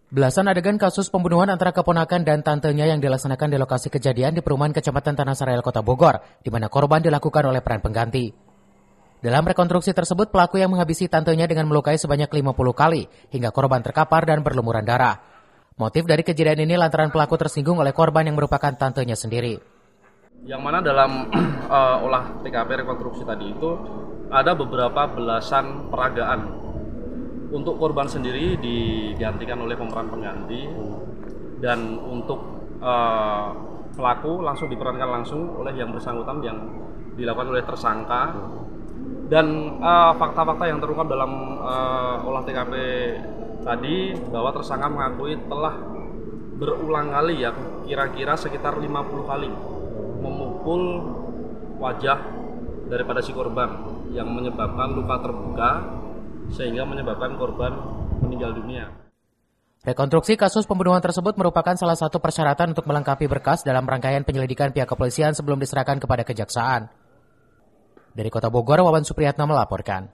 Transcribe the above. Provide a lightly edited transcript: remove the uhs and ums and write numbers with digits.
Belasan adegan kasus pembunuhan antara keponakan dan tantenya yang dilaksanakan di lokasi kejadian di perumahan Kecamatan Tanah Sarayal, Kota Bogor, di mana korban dilakukan oleh peran pengganti. Dalam rekonstruksi tersebut, pelaku yang menghabisi tantenya dengan melukai sebanyak 50 kali, hingga korban terkapar dan berlumuran darah. Motif dari kejadian ini lantaran pelaku tersinggung oleh korban yang merupakan tantenya sendiri. Yang mana dalam olah TKP rekonstruksi tadi itu ada beberapa belasan peragaan. Untuk korban sendiri digantikan oleh pemeran pengganti, dan untuk pelaku langsung diperankan langsung oleh yang bersangkutan yang dilakukan oleh tersangka. Dan fakta-fakta yang terungkap dalam olah TKP tadi bahwa tersangka mengakui telah berulang kali, ya kira-kira sekitar 50 kali memukul wajah daripada si korban yang menyebabkan luka terbuka sehingga menyebabkan korban meninggal dunia. Rekonstruksi kasus pembunuhan tersebut merupakan salah satu persyaratan untuk melengkapi berkas dalam rangkaian penyelidikan pihak kepolisian sebelum diserahkan kepada kejaksaan. Dari Kota Bogor, Wawan Supriyatna melaporkan.